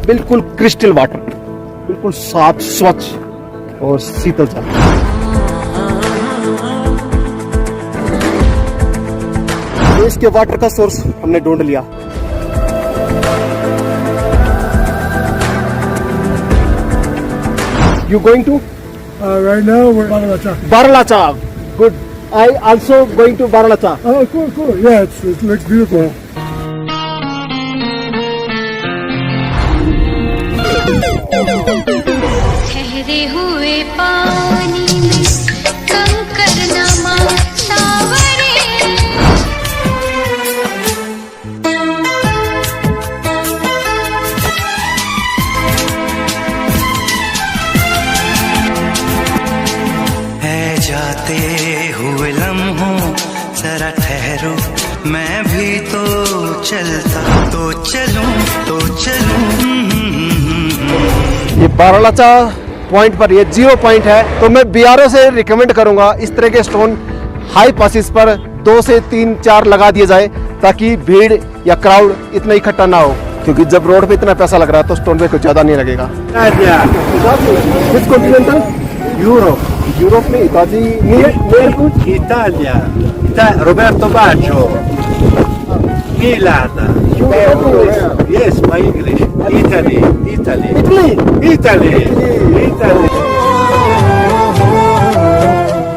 बिल्कुल crystal water, बिल्कुल साफ स्वच्छ और शीतल जल। इसके वाटर का सोर्स हमने ढूंढ लिया। You going to? Right now we're Baralacha. Baralacha. Good. I also going to Baralacha. Oh, cool, cool. Yeah, it looks beautiful. ठहरे हुए पानी में कंकर नमा सावरे। है जाते हुए लम्हों जरा ठहरो, मैं भी तो चलता, तो चलूं तो चलूं। ये बारालाचा पॉइंट पर ये 0 पॉइंट है, तो मैं BRO से रिकमेंड करूंगा इस तरह के स्टोन हाई पासिस पर 2 से 3 4 लगा दिए जाए, ताकि भीड़ या क्राउड इतना इकट्ठा ना हो, क्योंकि जब रोड पे इतना पैसा लग रहा है तो स्टोन पे कुछ ज्यादा नहीं लगेगा। यूरोप में Italia, Roberto Baggio, Milan, yes, my English, Italy.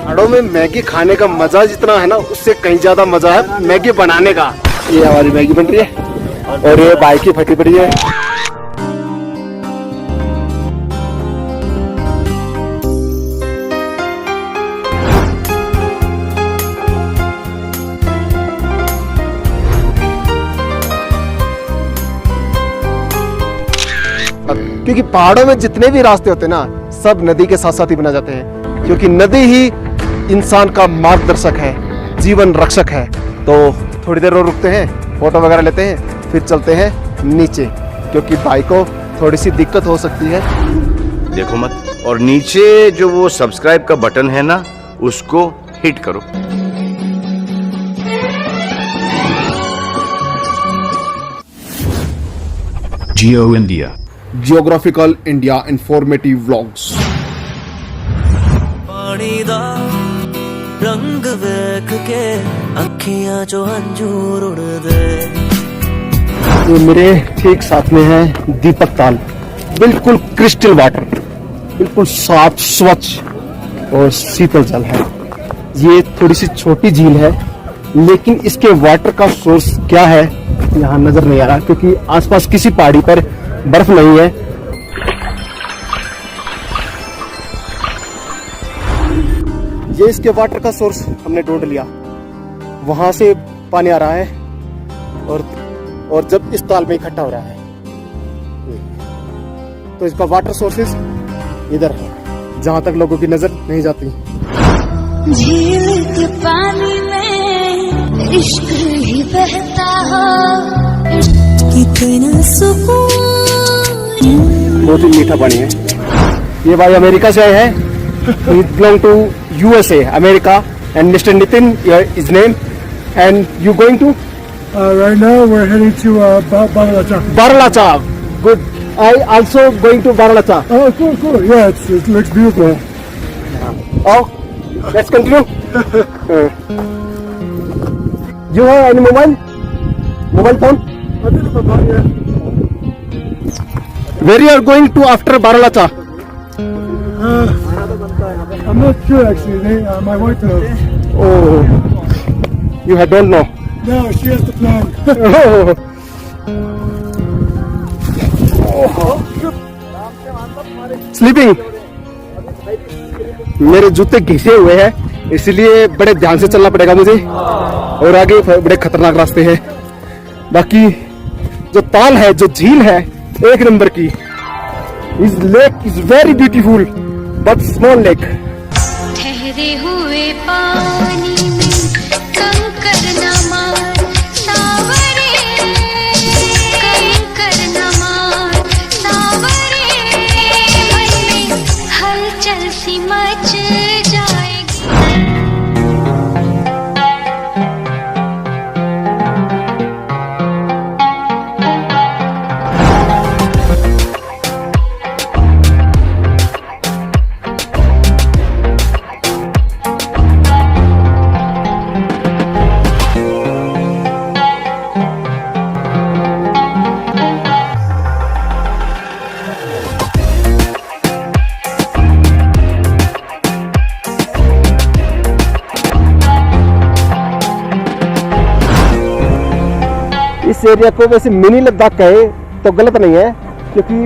पहाड़ों में मैगी खाने का मजा जितना है ना, उससे कहीं ज्यादा मजा है मैगी बनाने का। ये हमारी मैगी बन रही है और ये बाइक की फटी पड़ी है। क्योंकि पहाड़ों में जितने भी रास्ते होते हैं ना, सब नदी के साथ साथ ही बना जाते हैं, क्योंकि नदी ही इंसान का मार्गदर्शक है, जीवन रक्षक है। तो थोड़ी देर और रुकते हैं, फोटो वगैरह लेते हैं, फिर चलते हैं नीचे, क्योंकि बाइक को थोड़ी सी दिक्कत हो सकती है। देखो मत, और नीचे जो वो सब्सक्राइब का बटन है ना, उसको हिट करो। Jio India, geographical India informative vlogs. Paani Da रंग वेख के अखियां चो अंजूर उड़ दे। ये मेरे ठीक साथ में है दीपक ताल, बिल्कुल क्रिस्टल वाटर, बिल्कुल साफ स्वच्छ और शीतल जल है। ये थोड़ी सी छोटी झील है, लेकिन इसके वाटर का सोर्स क्या है यहाँ नजर नहीं आ रहा, क्योंकि आसपास किसी पहाड़ी पर बर्फ नहीं है। ये इसके वाटर का सोर्स हमने ढूंढ लिया, वहां से पानी आ रहा है और जब इस ताल में इकट्ठा हो रहा है, तो इसका वाटर सोर्सेस इधर है, जहां तक लोगों की नजर नहीं जाती। झील के पानी में इश्क ही बहता हो, कितना सुकून। बहुत ही मीठा पानी है। ये भाई अमेरिका से आए हैं, he belong to USA, America, and Mr. Nitin is name, and you going to? Right now we're heading to Baralacha. Baralacha. Good. I also going to Baralacha. Oh, cool, cool. Yeah, it looks beautiful. Oh, let's continue. You have any mobile phone? I think it's about, yeah. Where you are going to after Baralacha? I'm not sure actually. My wife knows. Oh, you don't know. No, she has the plan. Sleeping. मेरे जूते घिसे हुए हैं, इसलिए बड़े ध्यान से चलना पड़ेगा मुझे, और आगे बड़े खतरनाक रास्ते हैं। बाकी जो ताल है, जो झील है, एक नंबर की। This lake is very beautiful, but small lake. ठहरे हुए पानी में कंकर नमा सावरे, कंकर नमा सावरे, मन में हलचल सी मच जाएगी। इस एरिया को वैसे मिनी लद्दाख कहे तो गलत नहीं है, क्योंकि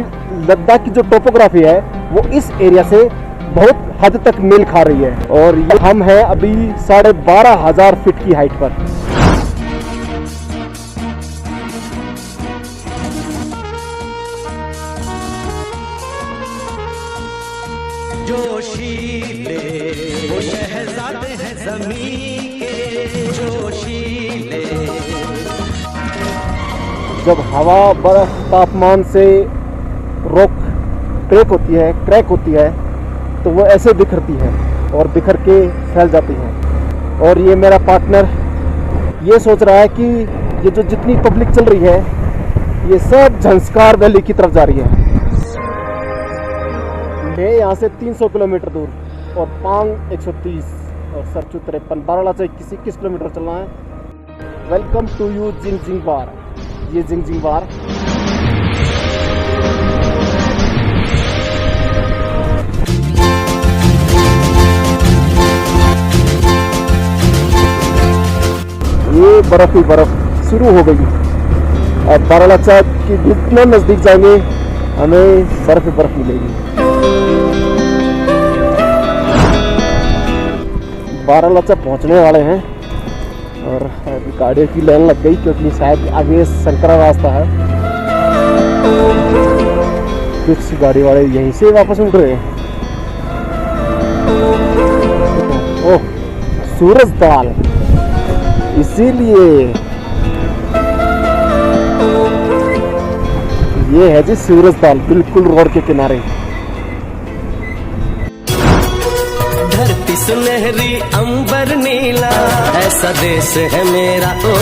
लद्दाख की जो टोपोग्राफी है वो इस एरिया से बहुत हद तक मेल खा रही है। और ये हम हैं अभी 12,500 फीट की हाइट पर। जोशीले वो शहजादे हैं ज़मीं के जोशीले। जब हवा बर्फ तापमान से क्रैक होती है तो वो ऐसे बिखरती है और बिखर के फैल जाती है। और ये मेरा पार्टनर ये सोच रहा है कि ये जो जितनी पब्लिक चल रही है ये सब झंस्कार वैली की तरफ जा रही है। मैं यहाँ से 300 किलोमीटर दूर और पांग 130 और सरचू 53, बारालाचा 21 किलोमीटर चलना है। Welcome to you Jingjingwar. ये जिंगजिंगवार ये बर्फ ही बर्फ शुरू हो गई। अब बारालाचा की जितना नजदीक जाएंगे हमें बर्फ ही बर्फ मिलेगी। बारालाचा पहुंचने वाले हैं और अभी गाड़ियों की लाइन लग गई, क्योंकि शायद आगे संकरा रास्ता है। कुछ गाड़ी वाले यहीं से वापस उड़ रहे हैं। ओह, सूरजताल, इसीलिए ये है जी सूरजताल, बिल्कुल रोड के किनारे। धरती सुनहरी अंबर नीला, ऐसा देश है मेरा, ओ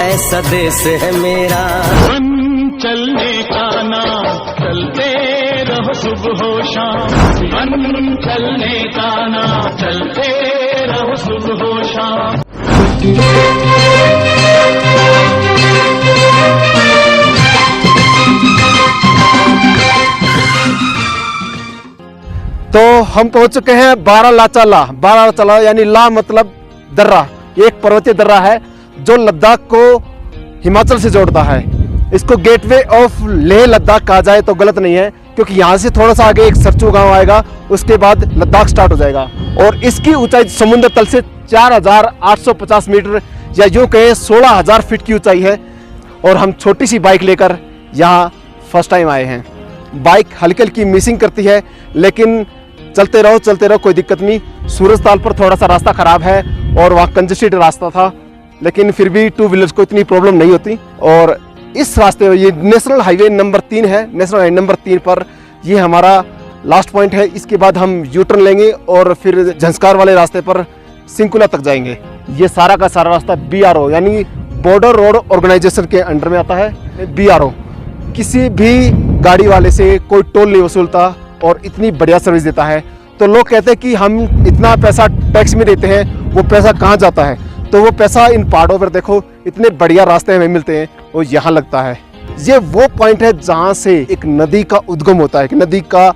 ऐसा देश है मेरा। चलने का नाम चलते रहो सुबह हो शाम, चलने का नाम चलते रहो सुबह हो शाम। तो हम पहुंच चुके हैं बारालाचा यानी ला मतलब दर्रा। ये एक पर्वतीय दर्रा है जो लद्दाख को हिमाचल से जोड़ता है। इसको गेटवे ऑफ लेह लद्दाख कहा जाए तो गलत नहीं है, क्योंकि यहाँ से थोड़ा सा आगे एक सरचू गांव आएगा, उसके बाद लद्दाख स्टार्ट हो जाएगा। और इसकी ऊंचाई समुद्र तल से 4,850 मीटर या यूं कहें 16,000 फीट की ऊंचाई है। और हम छोटी सी बाइक लेकर यहाँ फर्स्ट टाइम आए हैं। बाइक हल्की हल्की मिसिंग करती है, लेकिन चलते रहो कोई दिक्कत नहीं। सूरजताल पर थोड़ा सा रास्ता खराब है और वहाँ कंजेस्टेड रास्ता था, लेकिन फिर भी टू व्हीलर्स को इतनी प्रॉब्लम नहीं होती। और इस रास्ते ये नेशनल हाईवे नंबर 3 है। नेशनल हाईवे नंबर 3 पर ये हमारा लास्ट पॉइंट है। इसके बाद हम यू टर्न लेंगे और फिर झंस्कार वाले रास्ते पर सिंकुला तक जाएंगे। ये सारा का सारा रास्ता BRO यानी बॉर्डर रोड ऑर्गेनाइजेशन के अंडर में आता है। BRO किसी भी गाड़ी वाले से कोई टोल नहीं वसूलता और इतनी बढ़िया सर्विस देता है। तो लोग कहते हैं कि हम इतना पैसा टैक्स में देते हैं, वो पैसा कहाँ जाता है? तो वो पैसा इन पहाड़ों पर देखो, इतने बढ़िया रास्ते हमें मिलते हैं, वो यहाँ लगता है। ये वो पॉइंट है जहाँ से एक नदी का उद्गम होता है, एक नदी का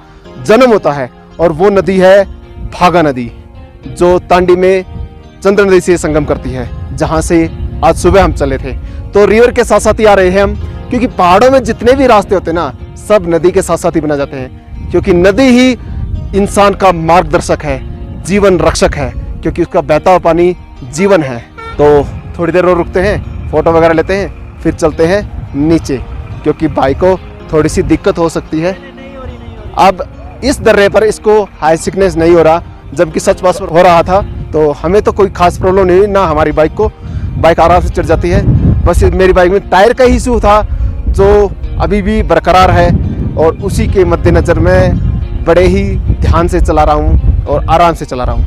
जन्म होता है, और वो नदी है भागा नदी, जो तांडी में चंद्र नदी से संगम करती है, जहाँ से आज सुबह हम चले थे। तो रिवर के साथ साथ ही आ रहे हैं हम, क्योंकि पहाड़ों में जितने भी रास्ते होते हैं ना, सब नदी के साथ साथ ही बना जाते हैं, क्योंकि नदी ही इंसान का मार्गदर्शक है, जीवन रक्षक है, क्योंकि उसका बहता हुआ पानी जीवन है। तो थोड़ी देर और रुकते हैं, फोटो वगैरह लेते हैं, फिर चलते हैं नीचे, क्योंकि भाई को थोड़ी सी दिक्कत हो सकती है। अब इस दर्रे पर इसको हाई सिकनेस नहीं हो रहा, जबकि सच बात हो रहा था। तो हमें तो कोई खास प्रॉब्लम नहीं, ना हमारी बाइक को, बाइक आराम से चढ़ जाती है। बस मेरी बाइक में टायर का ही इशू था, जो अभी भी बरकरार है, और उसी के मद्देनजर मैं बड़े ही ध्यान से चला रहा हूँ और आराम से चला रहा हूँ।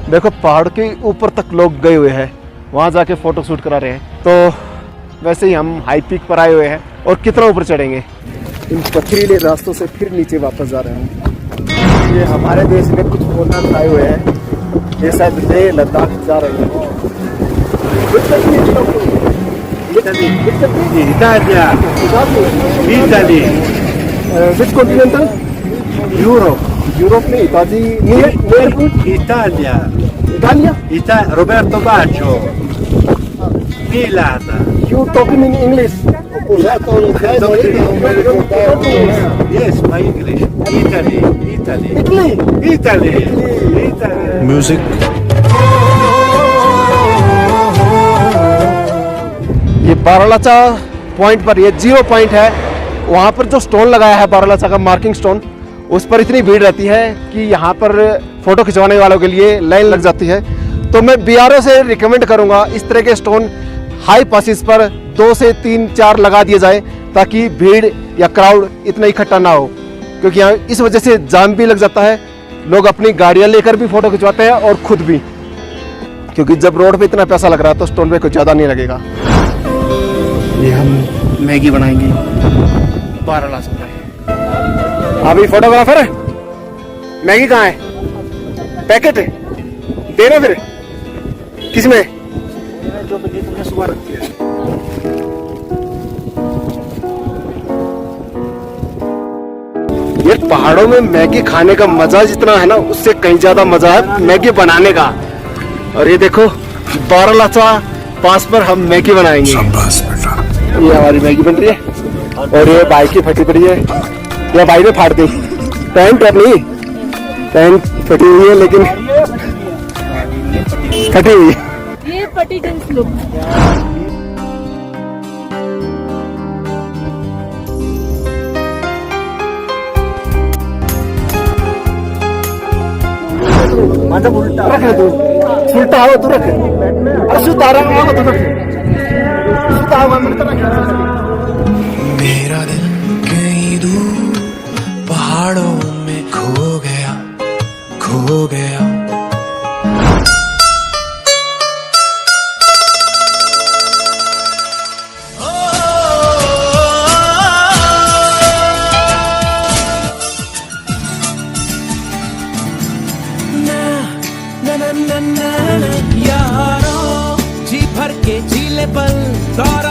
देखो पहाड़ के ऊपर तक लोग गए हुए हैं, वहाँ जाके फ़ोटो शूट करा रहे हैं। तो वैसे ही हम हाई पीक पर आए हुए हैं, और कितना ऊपर चढ़ेंगे। इन पथरीले रास्तों से फिर नीचे वापस जा रहे हैं। ये हमारे देश में कुछ फॉरनर आए हुए हैं, ये शायद लेह लद्दाख जा रहे हैं। Italy, Which continental? Europe, Europe में Italy Italia, Italia. Roberto Baggio, Milan, You talking in English? Yes, my English. Italy. Italy. Italy. Music. ये बारालाचा पॉइंट पर, ये 0 पॉइंट है, वहाँ पर जो स्टोन लगाया है बारालाचा का मार्किंग स्टोन, उस पर इतनी भीड़ रहती है कि यहाँ पर फोटो खिंचवाने वालों के लिए लाइन लग जाती है। तो मैं BRO से रिकमेंड करूँगा इस तरह के स्टोन हाई पासिस पर 2 से 3-4 लगा दिए जाए, ताकि भीड़ या क्राउड इतना इकट्ठा ना हो, क्योंकि यहाँ इस वजह से जाम भी लग जाता है। लोग अपनी गाड़ियाँ लेकर भी फोटो खिंचवाते हैं और खुद भी, क्योंकि जब रोड पे इतना पैसा लग रहा है तो स्टोन पे कुछ ज़्यादा नहीं लगेगा। ये हम मैगी बनाएंगे बारालाचा में। अभी फोटोग्राफर है, मैगी कहाँ है? पैकेट है, देना फिर किसमें? ये पहाड़ों में मैगी खाने का मजा जितना है ना, उससे कहीं ज्यादा मजा है मैगी बनाने का। और ये देखो बारालाचा पास पर हम मैगी बनाएंगे। ये हमारी मैगी बन रही है और ये बाइक की फटी पड़ी है, ये बाइक में फाड़ दी। पैंट अपनी पैंट फटी हुई है, लेकिन फटी हुई ये फटी जींस लुक। रख तू, उल्टा हो तू, रख। अरे सुतारा हो तू, रख। मेरा दिल कहीं दूर पहाड़ों में खो गया। यारो जी भर के झीले पल दौर